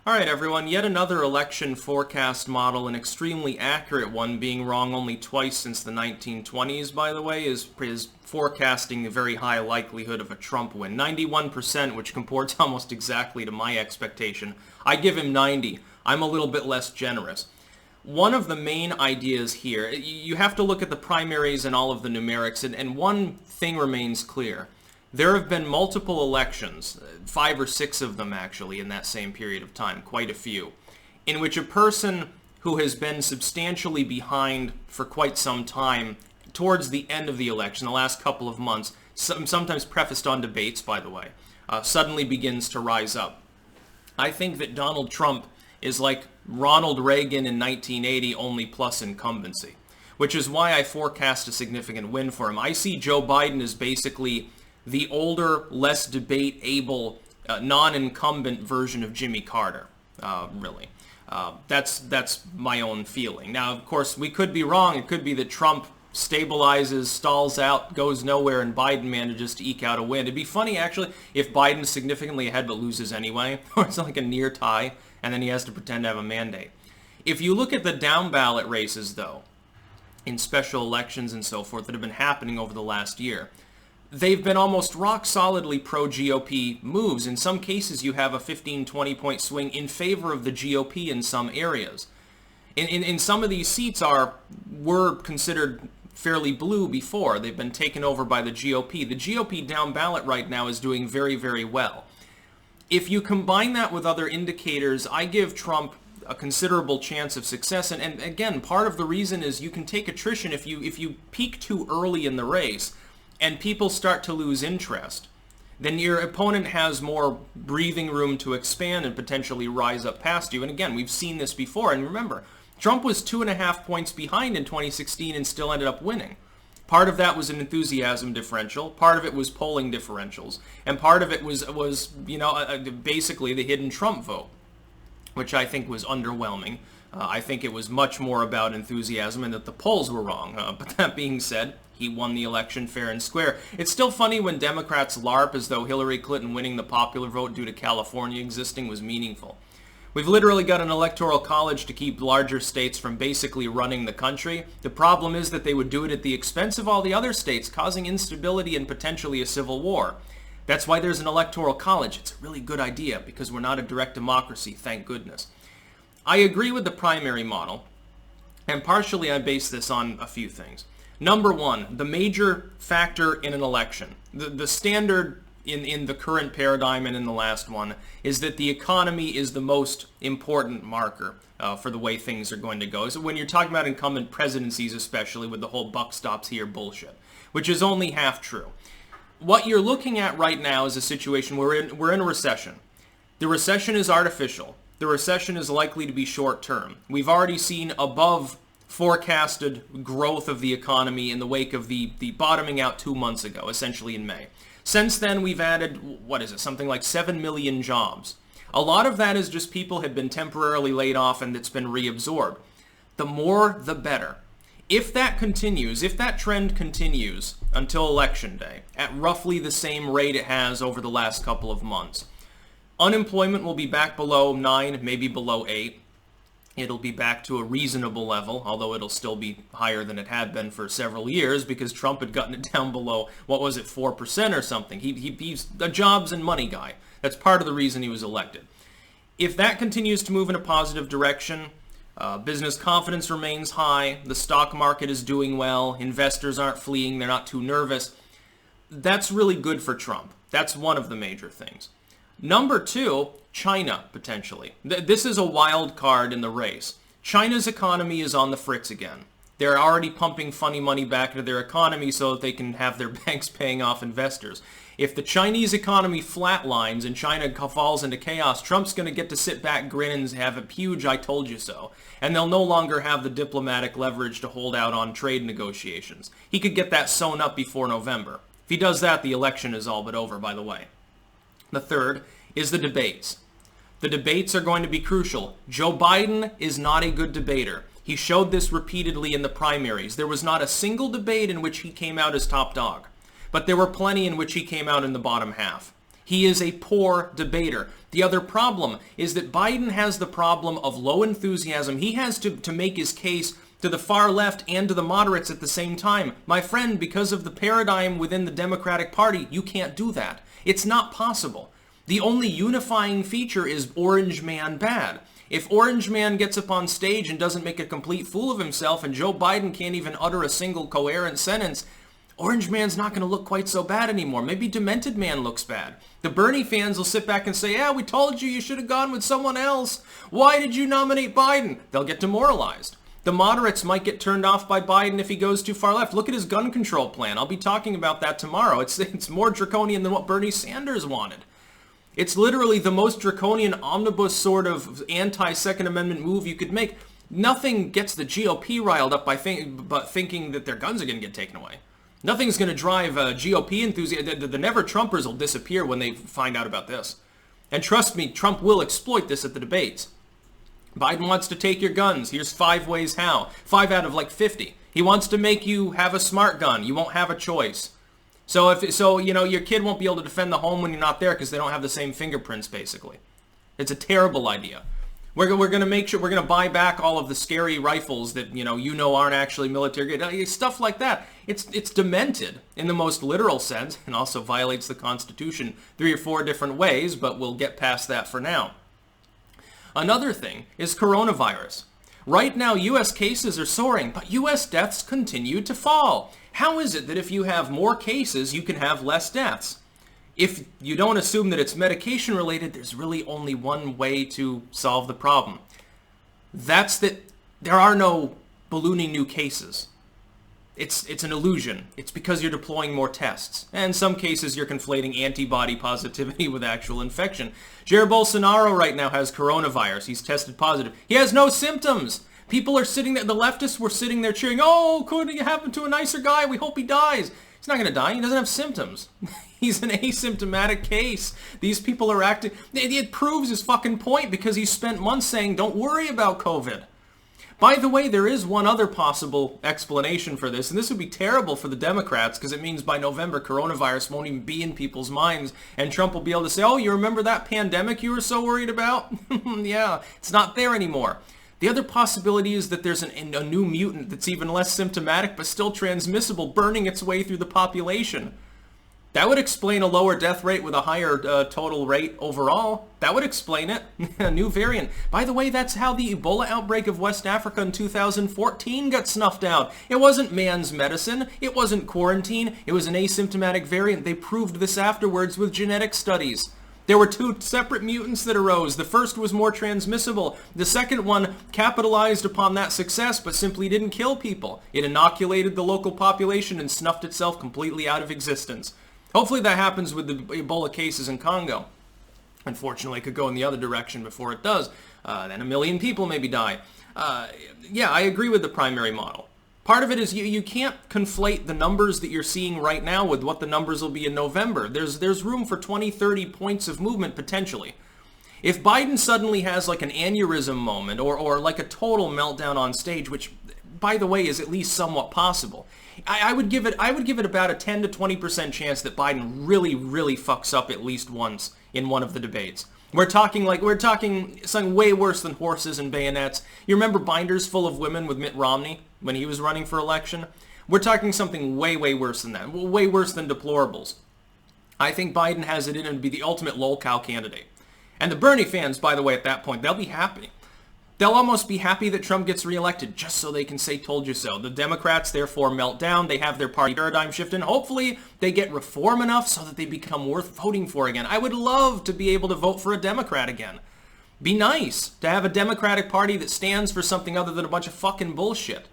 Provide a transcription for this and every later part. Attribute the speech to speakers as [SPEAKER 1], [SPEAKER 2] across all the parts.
[SPEAKER 1] Alright everyone, yet another election forecast model, an extremely accurate one, being wrong only twice since the 1920s, by the way, is forecasting a very high likelihood of a Trump win. 91%, which comports almost exactly to my expectation. I give him 90. I'm a little bit less generous. One of the main ideas here, you have to look at the primaries and all of the numerics, and one thing remains clear. There have been multiple elections, 5 or 6 of them actually in that same period of time, quite a few, in which a person who has been substantially behind for quite some time, towards the end of the election, the last couple of months, sometimes prefaced on debates, by the way, suddenly begins to rise up. I think that Donald Trump is like Ronald Reagan in 1980, only plus incumbency, which is why I forecast a significant win for him. I see Joe Biden as basically the older, less debate-able, non-incumbent version of Jimmy Carter, really. That's my own feeling. Now, of course, we could be wrong. It could be that Trump stabilizes, stalls out, goes nowhere, and Biden manages to eke out a win. It'd be funny, actually, if Biden's significantly ahead but loses anyway, or it's like a near tie, and then he has to pretend to have a mandate. If you look at the down-ballot races, though, in special elections and so forth that have been happening over the last year, they've been almost rock-solidly pro-GOP moves. In some cases, you have a 15, 20-point swing in favor of the GOP in some areas. In some of these seats were considered fairly blue before. They've been taken over by the GOP. The GOP down ballot right now is doing very, very well. If you combine that with other indicators, I give Trump a considerable chance of success. And again, part of the reason is you can take attrition if you peak too early in the race and people start to lose interest, then your opponent has more breathing room to expand and potentially rise up past you. And again, we've seen this before. And remember, Trump was 2.5 points behind in 2016 and still ended up winning. Part of that was an enthusiasm differential. Part of it was polling differentials. And part of it was basically the hidden Trump vote, which I think was underwhelming. I think it was much more about enthusiasm and that the polls were wrong. But that being said, he won the election fair and square. It's still funny when Democrats LARP as though Hillary Clinton winning the popular vote due to California existing was meaningful. We've literally got an electoral college to keep larger states from basically running the country. The problem is that they would do it at the expense of all the other states, causing instability and potentially a civil war. That's why there's an electoral college. It's a really good idea because we're not a direct democracy, thank goodness. I agree with the primary model, and partially I base this on a few things. Number one, the major factor in an election, the standard in the current paradigm and in the last one, is that the economy is the most important marker for the way things are going to go. So when you're talking about incumbent presidencies, especially with the whole buck stops here bullshit, which is only half true. What you're looking at right now is a situation where we're in a recession. The recession is artificial. The recession is likely to be short-term. We've already seen above forecasted growth of the economy in the wake of the bottoming out 2 months ago, essentially in May. Since then, we've added, something like 7 million jobs. A lot of that is just people had been temporarily laid off and it's been reabsorbed. The more, the better. If that continues, if that trend continues until Election Day, at roughly the same rate it has over the last couple of months, unemployment will be back below 9, maybe below 8. It'll be back to a reasonable level, although it'll still be higher than it had been for several years because Trump had gotten it down below, 4% or something. He's a jobs and money guy. That's part of the reason he was elected. If that continues to move in a positive direction, business confidence remains high, the stock market is doing well, investors aren't fleeing, they're not too nervous, that's really good for Trump. That's one of the major things. Number two, China, potentially. This is a wild card in the race. China's economy is on the fritz again. They're already pumping funny money back into their economy so that they can have their banks paying off investors. If the Chinese economy flatlines and China falls into chaos, Trump's going to get to sit back, grin, and have a huge "I told you so." And they'll no longer have the diplomatic leverage to hold out on trade negotiations. He could get that sewn up before November. If he does that, the election is all but over, by the way. The third is the debates. The debates are going to be crucial. Joe Biden is not a good debater. He showed this repeatedly in the primaries. There was not a single debate in which he came out as top dog, but there were plenty in which he came out in the bottom half. He is a poor debater. The other problem is that Biden has the problem of low enthusiasm. He has to make his case to the far left and to the moderates at the same time. My friend, because of the paradigm within the Democratic Party, you can't do that. It's not possible. The only unifying feature is Orange Man bad. If Orange Man gets up on stage and doesn't make a complete fool of himself and Joe Biden can't even utter a single coherent sentence, Orange Man's not going to look quite so bad anymore. Maybe Demented Man looks bad. The Bernie fans will sit back and say, yeah, we told you should have gone with someone else. Why did you nominate Biden? They'll get demoralized. The moderates might get turned off by Biden if he goes too far left. Look at his gun control plan. I'll be talking about that tomorrow. It's more draconian than what Bernie Sanders wanted. It's literally the most draconian omnibus sort of anti-Second Amendment move you could make. Nothing gets the GOP riled up by thinking that their guns are going to get taken away. Nothing's going to drive GOP enthusiasts. The never-Trumpers will disappear when they find out about this. And trust me, Trump will exploit this at the debates. Biden wants to take your guns. Here's 5 ways how. 5 out of like 50. He wants to make you have a smart gun. You won't have a choice. So your kid won't be able to defend the home when you're not there because they don't have the same fingerprints, basically. It's a terrible idea. We're going to make sure we're going to buy back all of the scary rifles that aren't actually military grade. Stuff like that. It's demented in the most literal sense and also violates the Constitution 3 or 4 different ways, but we'll get past that for now. Another thing is coronavirus. Right now, U.S. cases are soaring, but U.S. deaths continue to fall. How is it that if you have more cases, you can have less deaths? If you don't assume that it's medication related, there's really only one way to solve the problem. That's that there are no ballooning new cases. It's an illusion. It's because you're deploying more tests. And in some cases, you're conflating antibody positivity with actual infection. Jair Bolsonaro right now has coronavirus. He's tested positive. He has no symptoms. People are sitting there, the leftists were sitting there cheering, oh, could it happen to a nicer guy? We hope he dies. He's not going to die. He doesn't have symptoms. He's an asymptomatic case. These people are acting... It proves his fucking point because he spent months saying, don't worry about COVID. By the way, there is one other possible explanation for this, and this would be terrible for the Democrats because it means by November, coronavirus won't even be in people's minds, and Trump will be able to say, oh, you remember that pandemic you were so worried about? Yeah, it's not there anymore. The other possibility is that there's a new mutant that's even less symptomatic but still transmissible, burning its way through the population. That would explain a lower death rate with a higher total rate overall. That would explain it. A new variant. By the way, that's how the Ebola outbreak of West Africa in 2014 got snuffed out. It wasn't man's medicine. It wasn't quarantine. It was an asymptomatic variant. They proved this afterwards with genetic studies. There were 2 separate mutants that arose. The first was more transmissible. The second one capitalized upon that success but simply didn't kill people. It inoculated the local population and snuffed itself completely out of existence. Hopefully that happens with the Ebola cases in Congo. Unfortunately, it could go in the other direction before it does. Then 1 million people maybe die. Yeah, I agree with the primary model. Part of it is you can't conflate the numbers that you're seeing right now with what the numbers will be in November. There's room for 20, 30 points of movement potentially. If Biden suddenly has like an aneurysm moment or like a total meltdown on stage, which by the way is at least somewhat possible, I would give it about a 10 to 20% chance that Biden really, really fucks up at least once in one of the debates. We're talking something way worse than horses and bayonets. You remember binders full of women with Mitt Romney when he was running for election? We're talking something way, way worse than that. Way worse than deplorables. I think Biden has it in him to be the ultimate lolcow candidate. And the Bernie fans, by the way, at that point, they'll be happy. They'll almost be happy that Trump gets reelected just so they can say, told you so. The Democrats, therefore, melt down. They have their party paradigm shift, and hopefully they get reform enough so that they become worth voting for again. I would love to be able to vote for a Democrat again. Be nice to have a Democratic Party that stands for something other than a bunch of fucking bullshit.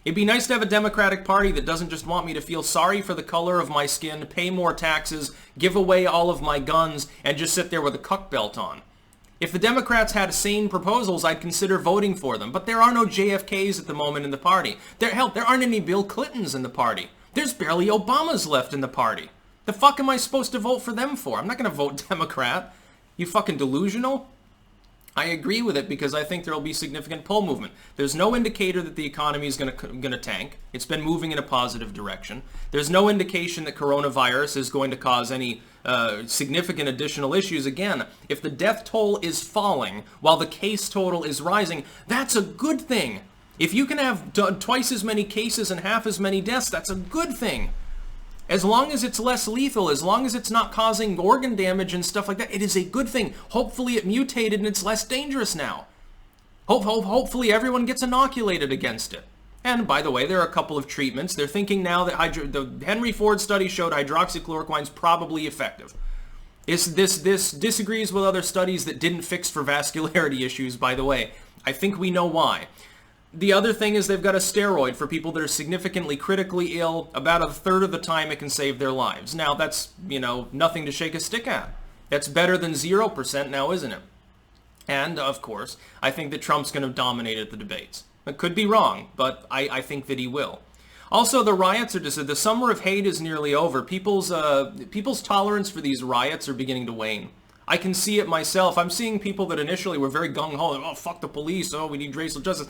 [SPEAKER 1] It'd be nice to have a Democratic Party that doesn't just want me to feel sorry for the color of my skin, pay more taxes, give away all of my guns, and just sit there with a cuck belt on. If the Democrats had sane proposals, I'd consider voting for them. But there are no JFKs at the moment in the party. There aren't any Bill Clintons in the party. There's barely Obamas left in the party. The fuck am I supposed to vote for them for? I'm not going to vote Democrat. You fucking delusional? I agree with it because I think there will be significant pull movement. There's no indicator that the economy is going to tank. It's been moving in a positive direction. There's no indication that coronavirus is going to cause any significant additional issues. Again, if the death toll is falling while the case total is rising, that's a good thing. If you can have twice as many cases and half as many deaths, that's a good thing. As long as it's less lethal, as long as it's not causing organ damage and stuff like that, it is a good thing. Hopefully it mutated and it's less dangerous now. Hopefully everyone gets inoculated against it. And by the way, there are a couple of treatments. They're thinking now that the Henry Ford study showed hydroxychloroquine is probably effective. This disagrees with other studies that didn't fix for vascularity issues, by the way. I think we know why. The other thing is they've got a steroid for people that are significantly critically ill. About a third of the time it can save their lives. Now that's, nothing to shake a stick at. That's better than 0% now, isn't it? And, of course, I think that Trump's going to dominate at the debates. I could be wrong, but I think that he will. Also, the riots are just, the summer of hate is nearly over. People's tolerance for these riots are beginning to wane. I can see it myself. I'm seeing people that initially were very gung-ho, oh, fuck the police, oh, we need racial justice.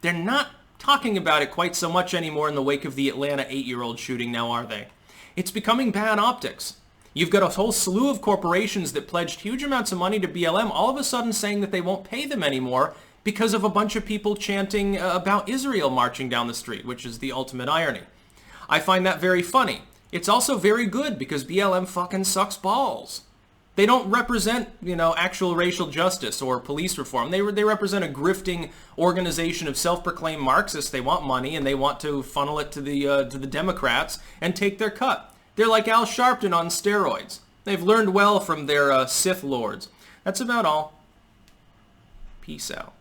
[SPEAKER 1] They're not talking about it quite so much anymore in the wake of the Atlanta 8-year-old shooting now, are they? It's becoming bad optics. You've got a whole slew of corporations that pledged huge amounts of money to BLM, all of a sudden saying that they won't pay them anymore because of a bunch of people chanting about Israel marching down the street, which is the ultimate irony. I find that very funny. It's also very good because BLM fucking sucks balls. They don't represent, actual racial justice or police reform. They represent a grifting organization of self-proclaimed Marxists. They want money and they want to funnel it to the Democrats and take their cut. They're like Al Sharpton on steroids. They've learned well from their Sith lords. That's about all. Peace out.